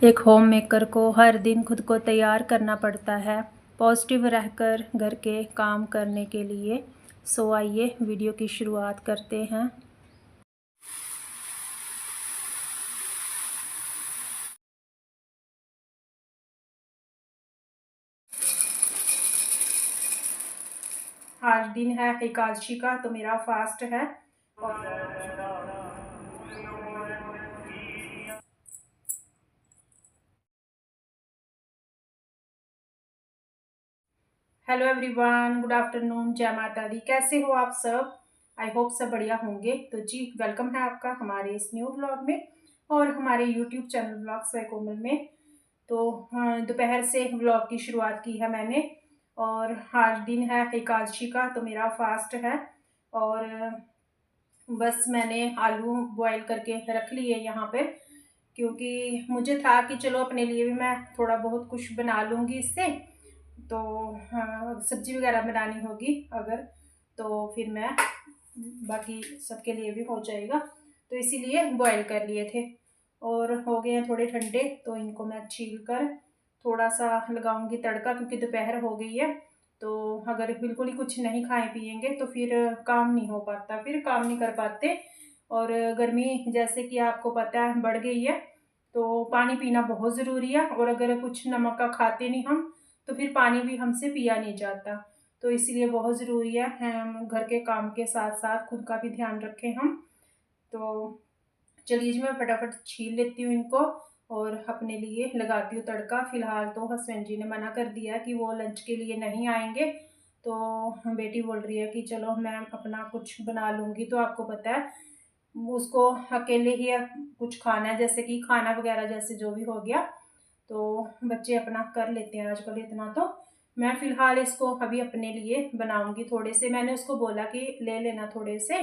एक home maker को हर दिन खुद को तैयार करना पड़ता है पॉजिटिव रहकर घर के काम करने के लिए। सो आइए वीडियो की शुरुआत करते हैं। आज दिन है एकादशी का, तो मेरा फास्ट है। हेलो एवरीवन, गुड आफ्टरनून, जय माता दी। कैसे हो आप सब? आई होप सब बढ़िया होंगे। तो जी, वेलकम है आपका हमारे इस न्यू व्लॉग में और हमारे यूट्यूब चैनल व्लॉग्स बाय कोमल में। तो दोपहर से व्लॉग की शुरुआत की है मैंने और आज दिन है एकादशी का, तो मेरा फास्ट है। और बस मैंने आलू बॉईल करके रख लिए यहाँ पर, क्योंकि मुझे था कि चलो अपने लिए भी मैं थोड़ा बहुत कुछ बना लूँगी इससे। तो हाँ, सब्जी वगैरह बनानी होगी अगर, तो फिर मैं बाकी सबके लिए भी हो जाएगा, तो इसीलिए बॉईल कर लिए थे। और हो गए हैं थोड़े ठंडे, तो इनको मैं छील कर थोड़ा सा लगाऊंगी तड़का, क्योंकि दोपहर हो गई है। तो अगर बिल्कुल ही कुछ नहीं खाए पिएंगे तो फिर काम नहीं हो पाता, फिर काम नहीं कर पाते। और गर्मी जैसे कि आपको पता है बढ़ गई है, तो पानी पीना बहुत ज़रूरी है। और अगर कुछ नमक का खाते नहीं हम, तो फिर पानी भी हमसे पिया नहीं जाता। तो इसलिए बहुत ज़रूरी है हम घर के काम के साथ साथ खुद का भी ध्यान रखें हम। तो चलिए जी, मैं फटाफट छील लेती हूँ इनको और अपने लिए लगाती हूँ तड़का। फ़िलहाल तो हस्बैंड जी ने मना कर दिया कि वो लंच के लिए नहीं आएंगे, तो बेटी बोल रही है कि चलो मैं अपना कुछ बना लूँगी। तो आपको पता है उसको अकेले ही कुछ खाना है, जैसे कि खाना वगैरह जैसे जो भी हो गया, तो बच्चे अपना कर लेते हैं आजकल इतना। तो मैं फ़िलहाल इसको अभी अपने लिए बनाऊंगी। थोड़े से मैंने उसको बोला कि ले लेना थोड़े से,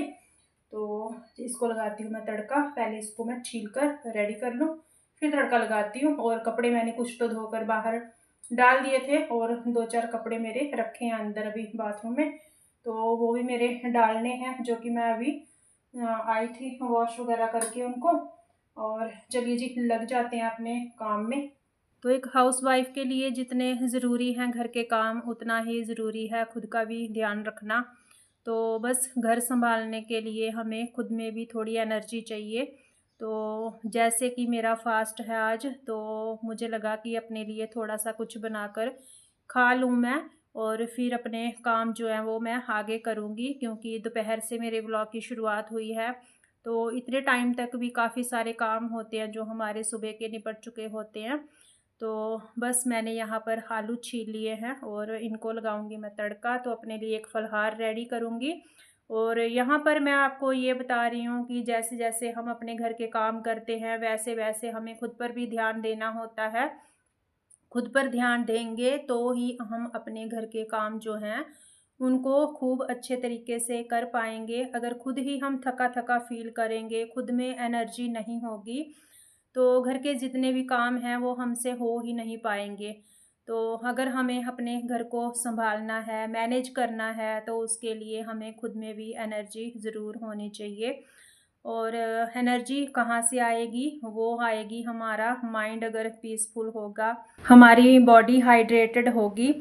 तो इसको लगाती हूँ मैं तड़का। पहले इसको मैं छील कर रेडी कर लूँ, फिर तड़का लगाती हूँ। और कपड़े मैंने कुछ तो धोकर बाहर डाल दिए थे और 2-4 कपड़े मेरे रखे हैं अंदर अभी बाथरूम में, तो वो भी मेरे डालने हैं, जो कि मैं अभी आई थी वॉश वगैरह करके उनको। और चलिए जी, लग जाते हैं अपने काम में। तो एक हाउसवाइफ के लिए जितने ज़रूरी हैं घर के काम, उतना ही ज़रूरी है खुद का भी ध्यान रखना। तो बस घर संभालने के लिए हमें खुद में भी थोड़ी एनर्जी चाहिए। तो जैसे कि मेरा फास्ट है आज, तो मुझे लगा कि अपने लिए थोड़ा सा कुछ बनाकर खा लूँ मैं, और फिर अपने काम जो है वो मैं आगे करूँगी, क्योंकि दोपहर से मेरे ब्लॉग की शुरुआत हुई है। तो इतने टाइम तक भी काफ़ी सारे काम होते हैं जो हमारे सुबह के निपट चुके होते हैं। तो बस मैंने यहाँ पर आलू छील लिए हैं और इनको लगाऊंगी मैं तड़का, तो अपने लिए एक फलहार रेडी करूँगी। और यहाँ पर मैं आपको ये बता रही हूँ कि जैसे जैसे हम अपने घर के काम करते हैं, वैसे वैसे हमें खुद पर भी ध्यान देना होता है। खुद पर ध्यान देंगे तो ही हम अपने घर के काम जो हैं उनको खूब अच्छे तरीके से कर पाएंगे। अगर खुद ही हम थका थका फील करेंगे, खुद में एनर्जी नहीं होगी, तो घर के जितने भी काम हैं वो हमसे हो ही नहीं पाएंगे। तो अगर हमें अपने घर को संभालना है, मैनेज करना है, तो उसके लिए हमें खुद में भी एनर्जी ज़रूर होनी चाहिए। और एनर्जी कहाँ से आएगी? वो आएगी, हमारा माइंड अगर पीसफुल होगा, हमारी बॉडी हाइड्रेटेड होगी,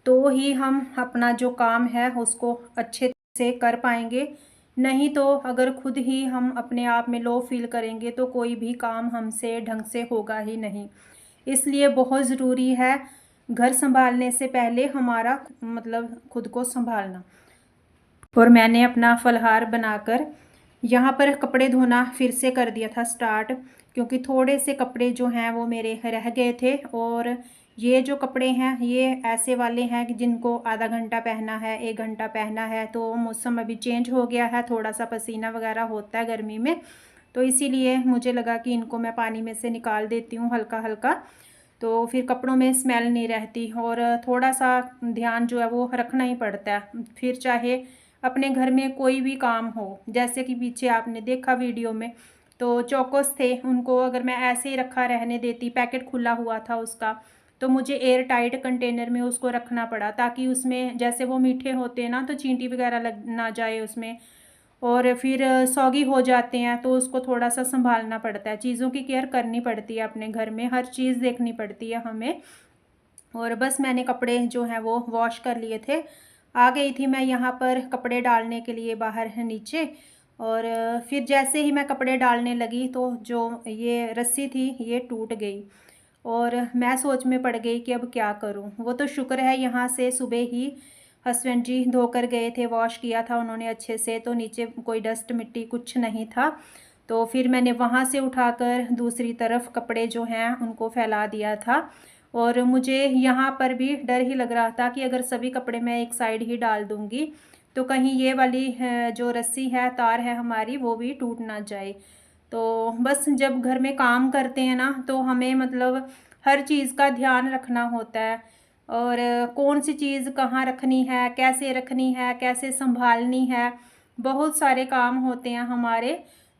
तो ही हम अपना जो काम है उसको अच्छे से कर पाएंगे। नहीं तो अगर खुद ही हम अपने आप में लो फील करेंगे, तो कोई भी काम हमसे ढंग से होगा ही नहीं। इसलिए बहुत ज़रूरी है घर संभालने से पहले हमारा मतलब खुद को संभालना। और मैंने अपना फलहार बनाकर यहाँ पर कपड़े धोना फिर से कर दिया था स्टार्ट, क्योंकि थोड़े से कपड़े जो हैं वो मेरे रह गए थे। और ये जो कपड़े हैं ये ऐसे वाले हैं कि जिनको आधा घंटा पहना है, 1 घंटा पहना है। तो मौसम अभी चेंज हो गया है, थोड़ा सा पसीना वगैरह होता है गर्मी में, तो इसीलिए मुझे लगा कि इनको मैं पानी में से निकाल देती हूँ हल्का हल्का, तो फिर कपड़ों में स्मेल नहीं रहती। और थोड़ा सा ध्यान जो है वो रखना ही पड़ता है, फिर चाहे अपने घर में कोई भी काम हो। जैसे कि पीछे आपने देखा वीडियो में, तो चौकोस थे, उनको अगर मैं ऐसे ही रखा रहने देती, पैकेट खुला हुआ था उसका, तो मुझे एयर टाइट कंटेनर में उसको रखना पड़ा, ताकि उसमें जैसे वो मीठे होते हैं ना, तो चींटी वगैरह लग ना जाए उसमें। और फिर सौगी हो जाते हैं तो उसको थोड़ा सा संभालना पड़ता है, चीज़ों की केयर करनी पड़ती है, अपने घर में हर चीज़ देखनी पड़ती है हमें। और बस मैंने कपड़े जो हैं वो वॉश कर लिए थे। आ गई थी मैं यहाँ पर कपड़े डालने के लिए बाहर है नीचे। और फिर जैसे ही मैं कपड़े डालने लगी तो जो ये रस्सी थी ये टूट गई। और मैं सोच में पड़ गई कि अब क्या करूँ। वो तो शुक्र है यहाँ से सुबह ही हस्बैंड जी धोकर गए थे, वॉश किया था उन्होंने अच्छे से, तो नीचे कोई डस्ट मिट्टी कुछ नहीं था। तो फिर मैंने वहाँ से उठाकर दूसरी तरफ कपड़े जो हैं उनको फैला दिया था। और मुझे यहाँ पर भी डर ही लग रहा था कि अगर सभी कपड़े मैं एक साइड ही डाल दूँगी तो कहीं ये वाली जो रस्सी है, तार है हमारी, वो भी टूट ना जाए। तो बस जब घर में काम करते हैं ना तो हमें मतलब हर चीज़ का ध्यान रखना होता है। और कौन सी चीज़ कहाँ रखनी है, कैसे संभालनी है, बहुत सारे काम होते हैं हमारे।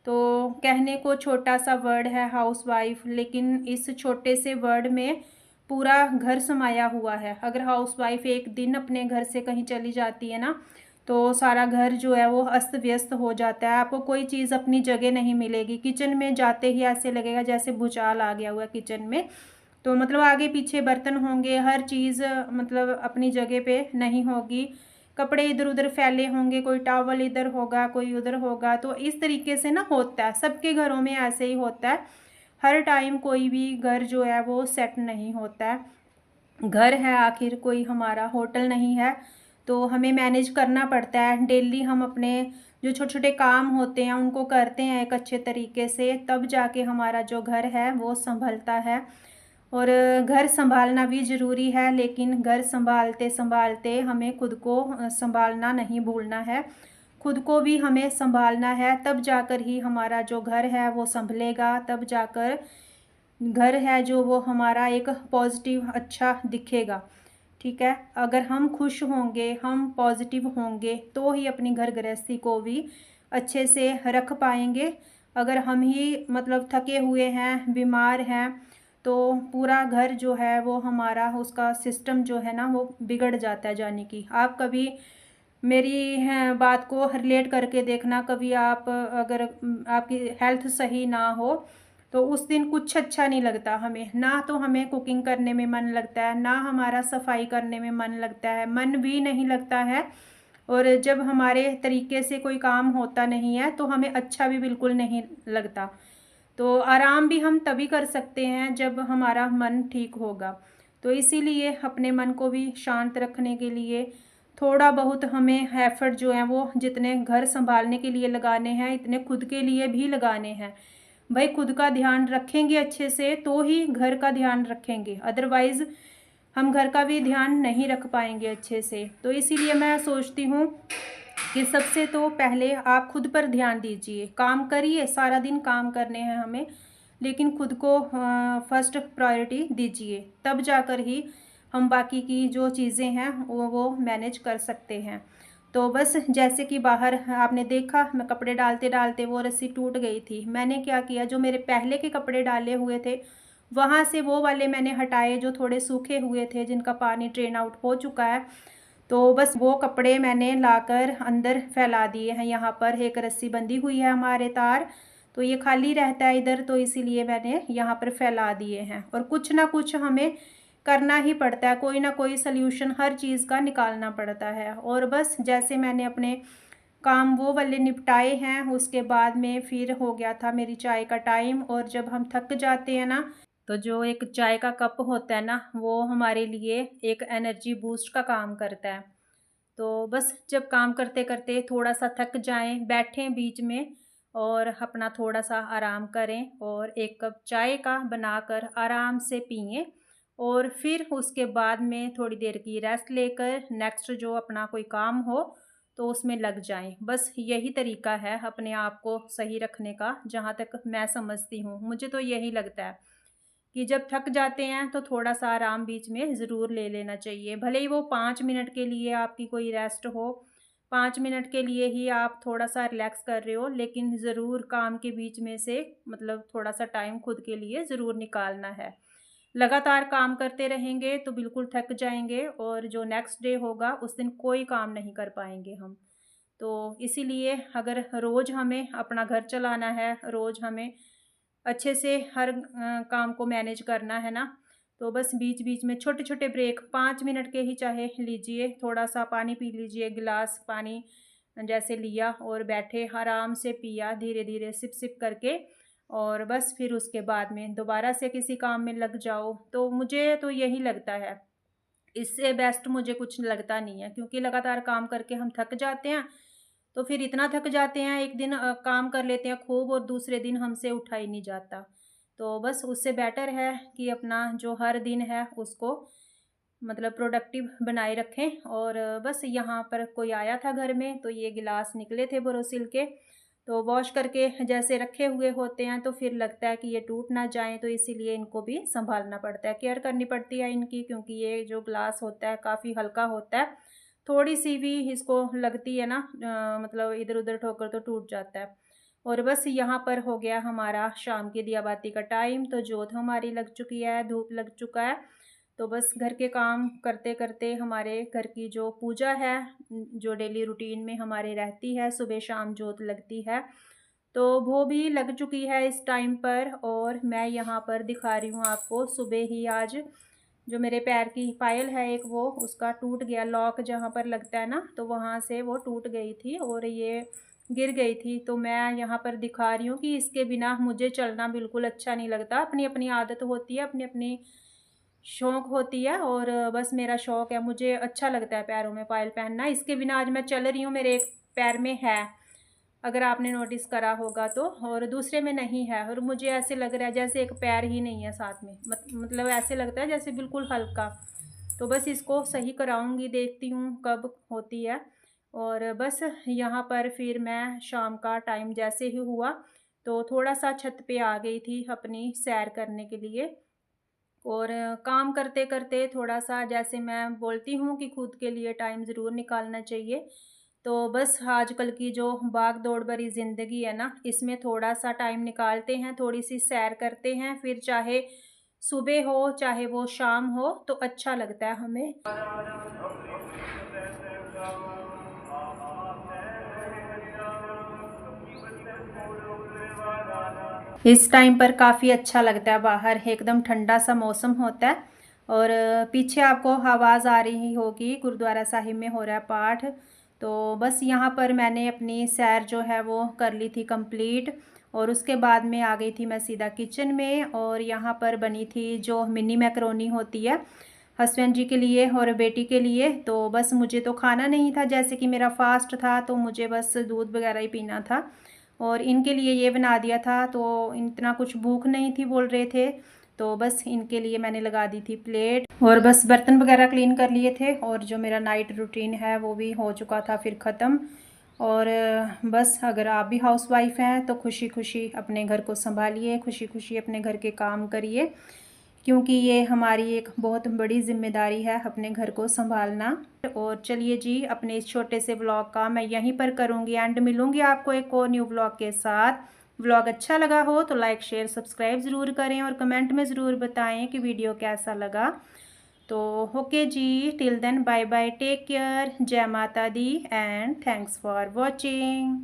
तो कहने को छोटा सा वर्ड है हाउसवाइफ, लेकिन इस छोटे से वर्ड में पूरा घर समाया हुआ है। अगर हाउसवाइफ एक दिन अपने घर से कहीं चली जाती है ना तो सारा घर जो है वो अस्त व्यस्त हो जाता है, आपको कोई चीज़ अपनी जगह नहीं मिलेगी। किचन में जाते ही ऐसे लगेगा जैसे भूचाल आ गया हुआ है किचन में। तो मतलब आगे पीछे बर्तन होंगे, हर चीज़ मतलब अपनी जगह पे नहीं होगी, कपड़े इधर उधर फैले होंगे, कोई टॉवल इधर होगा कोई उधर होगा। तो इस तरीके से ना होता है, सबके घरों में ऐसे ही होता है। हर टाइम कोई भी घर जो है वो सेट नहीं होता है। घर है आखिर, कोई हमारा होटल नहीं है। तो हमें मैनेज करना पड़ता है डेली। हम अपने जो छोटे छोटे काम होते हैं उनको करते हैं एक अच्छे तरीके से, तब जाके हमारा जो घर है वो संभलता है। और घर संभालना भी ज़रूरी है, लेकिन घर संभालते संभालते हमें खुद को संभालना नहीं भूलना है। खुद को भी हमें संभालना है, तब जाकर ही हमारा जो घर है वो संभलेगा, तब जाकर घर है जो वो हमारा एक पॉजिटिव अच्छा दिखेगा। ठीक है, अगर हम खुश होंगे, हम पॉजिटिव होंगे तो ही अपनी घर गृहस्थी को भी अच्छे से रख पाएंगे। अगर हम ही मतलब थके हुए हैं, बीमार हैं, तो पूरा घर जो है वो हमारा उसका सिस्टम जो है ना वो बिगड़ जाता है। जाने की आप कभी मेरी बात को रिलेट करके देखना, कभी आप अगर आपकी हेल्थ सही ना हो तो उस दिन कुछ अच्छा नहीं लगता हमें, ना तो हमें कुकिंग करने में मन लगता है, ना हमारा सफाई करने में मन लगता है, मन भी नहीं लगता है। और जब हमारे तरीके से कोई काम होता नहीं है तो हमें अच्छा भी बिल्कुल नहीं लगता। तो आराम भी हम तभी कर सकते हैं जब हमारा मन ठीक होगा। तो इसीलिए अपने मन को भी शांत रखने के लिए थोड़ा बहुत हमें एफ़र्ट जो है वो जितने घर संभालने के लिए लगाने हैं इतने खुद के लिए भी लगाने हैं। भाई खुद का ध्यान रखेंगे अच्छे से तो ही घर का ध्यान रखेंगे, अदरवाइज़ हम घर का भी ध्यान नहीं रख पाएंगे अच्छे से। तो इसीलिए मैं सोचती हूँ कि सबसे तो पहले आप खुद पर ध्यान दीजिए, काम करिए, सारा दिन काम करने हैं हमें, लेकिन खुद को फर्स्ट प्रायोरिटी दीजिए, तब जाकर ही हम बाकी की जो चीज़ें हैं वो मैनेज कर सकते हैं। तो बस जैसे कि बाहर आपने देखा मैं कपड़े डालते डालते वो रस्सी टूट गई थी। मैंने क्या किया, जो मेरे पहले के कपड़े डाले हुए थे वहाँ से वो वाले मैंने हटाए जो थोड़े सूखे हुए थे, जिनका पानी ड्रेन आउट हो चुका है। तो बस वो कपड़े मैंने लाकर अंदर फैला दिए हैं। यहाँ पर एक रस्सी बंधी हुई है हमारे तार, तो ये खाली रहता है इधर, तो इसीलिए मैंने यहाँ पर फैला दिए हैं। और कुछ ना कुछ हमें करना ही पड़ता है, कोई ना कोई सल्यूशन हर चीज़ का निकालना पड़ता है। और बस जैसे मैंने अपने काम वो वाले निपटाए हैं, उसके बाद में फिर हो गया था मेरी चाय का टाइम। और जब हम थक जाते हैं ना तो जो एक चाय का कप होता है ना वो हमारे लिए एक एनर्जी बूस्ट का काम करता है। तो बस जब काम करते करते थोड़ा सा थक जाएं, बैठें बीच में और अपना थोड़ा सा आराम करें और एक कप चाय का बनाकर आराम से पिएं। और फिर उसके बाद में थोड़ी देर की रेस्ट लेकर नेक्स्ट जो अपना कोई काम हो तो उसमें लग जाएं। बस यही तरीका है अपने आप को सही रखने का, जहाँ तक मैं समझती हूँ। मुझे तो यही लगता है कि जब थक जाते हैं तो थोड़ा सा आराम बीच में ज़रूर ले लेना चाहिए, भले ही वो 5 मिनट के लिए आपकी कोई रेस्ट हो, 5 मिनट के लिए ही आप थोड़ा सा रिलैक्स कर रहे हो, लेकिन ज़रूर काम के बीच में से मतलब थोड़ा सा टाइम खुद के लिए ज़रूर निकालना है। लगातार काम करते रहेंगे तो बिल्कुल थक जाएंगे और जो नेक्स्ट डे होगा उस दिन कोई काम नहीं कर पाएंगे हम। तो इसीलिए अगर रोज़ हमें अपना घर चलाना है, रोज़ हमें अच्छे से हर काम को मैनेज करना है ना, तो बस बीच-बीच में छोटे-छोटे ब्रेक 5 मिनट के ही चाहे लीजिए, थोड़ा-सा पानी पी लीजिए, गिलास पानी जैसे लिया और बैठे आराम से पिया धीरे-धीरे सिप-सिप करके, और बस फिर उसके बाद में दोबारा से किसी काम में लग जाओ। तो मुझे तो यही लगता है, इससे बेस्ट मुझे कुछ लगता नहीं है, क्योंकि लगातार काम करके हम थक जाते हैं, तो फिर इतना थक जाते हैं, एक दिन काम कर लेते हैं खूब और दूसरे दिन हमसे उठा ही नहीं जाता। तो बस उससे बेटर है कि अपना जो हर दिन है उसको मतलब प्रोडक्टिव बनाए रखें। और बस यहाँ पर कोई आया था घर में, तो ये गिलास निकले थे बोरोसिल के, तो वॉश करके जैसे रखे हुए होते हैं, तो फिर लगता है कि ये टूट ना जाएँ, तो इसीलिए इनको भी सँभालना पड़ता है, केयर करनी पड़ती है इनकी, क्योंकि ये जो ग्लास होता है काफ़ी हल्का होता है। थोड़ी-सी भी इसको लगती है ना मतलब इधर-उधर ठोकर तो टूट जाता है। और बस यहाँ पर हो गया हमारा शाम की दिया बाती का टाइम, तो जोत हमारी लग चुकी है, धूप लग चुका है। तो बस घर के काम करते-करते हमारे घर की जो पूजा है, जो डेली रूटीन में हमारे रहती है, सुबह शाम जोत लगती है, तो वो भी लग चुकी है इस टाइम पर। और मैं यहाँ पर दिखा रही हूँ आपको, सुबह ही आज जो मेरे पैर की पायल है एक, वो उसका टूट गया लॉक, जहाँ पर लगता है ना, तो वहाँ से वो टूट गई थी और ये गिर गई थी। तो मैं यहाँ पर दिखा रही हूँ कि इसके बिना मुझे चलना बिल्कुल अच्छा नहीं लगता। अपनी-अपनी आदत होती है, अपनी-अपनी शौक होती है, और बस मेरा शौक है, मुझे अच्छा लगता है पैरों में पायल पहनना। इसके बिना आज मैं चल रही हूँ, मेरे एक पैर में है, अगर आपने नोटिस करा होगा तो, और दूसरे में नहीं है, और मुझे ऐसे लग रहा है जैसे एक पैर ही नहीं है साथ में, मतलब ऐसे लगता है जैसे बिल्कुल हल्का। तो बस इसको सही कराऊंगी, देखती हूँ कब होती है। और बस यहाँ पर फिर मैं शाम का टाइम जैसे ही हुआ, तो थोड़ा सा छत पे आ गई थी अपनी सैर करने के लिए। और काम करते करते थोड़ा सा, जैसे मैं बोलती हूँ कि खुद के लिए टाइम ज़रूर निकालना चाहिए, तो बस आजकल की जो भाग दौड़ भरी ज़िंदगी है ना, इसमें थोड़ा सा टाइम निकालते हैं, थोड़ी सी सैर करते हैं, फिर चाहे सुबह हो चाहे वो शाम हो, तो अच्छा लगता है हमें। इस टाइम पर काफ़ी अच्छा लगता है, बाहर एकदम ठंडा सा मौसम होता है। और पीछे आपको आवाज़ आ रही होगी, गुरुद्वारा साहिब में हो रहा है पाठ। तो बस यहाँ पर मैंने अपनी सैर जो है वो कर ली थी कंप्लीट, और उसके बाद में आ गई थी मैं सीधा किचन में। और यहाँ पर बनी थी जो मिनी मैकरोनी होती है हस्बैंड जी के लिए और बेटी के लिए। तो बस मुझे तो खाना नहीं था, जैसे कि मेरा फास्ट था, तो मुझे बस दूध वगैरह ही पीना था, और इनके लिए ये बना दिया था। तो इतना कुछ भूख नहीं थी बोल रहे थे, तो बस इनके लिए मैंने लगा दी थी प्लेट, और बस बर्तन वगैरह क्लीन कर लिए थे, और जो मेरा नाइट रूटीन है वो भी हो चुका था फिर ख़त्म। और बस अगर आप भी हाउसवाइफ हैं तो खुशी खुशी अपने घर को संभालिए, खुशी खुशी अपने घर के काम करिए, क्योंकि ये हमारी एक बहुत बड़ी जिम्मेदारी है अपने घर को संभालना। और चलिए जी, अपने इस छोटे से व्लॉग का मैं यहीं पर करूँगी एंड, मिलूँगी आपको एक और न्यू व्लॉग के साथ। व्लॉग अच्छा लगा हो तो लाइक शेयर सब्सक्राइब ज़रूर करें, और कमेंट में ज़रूर बताएं कि वीडियो कैसा लगा। तो ओके जी, till then bye bye, take care, जय माता दी एंड थैंक्स फॉर वॉचिंग।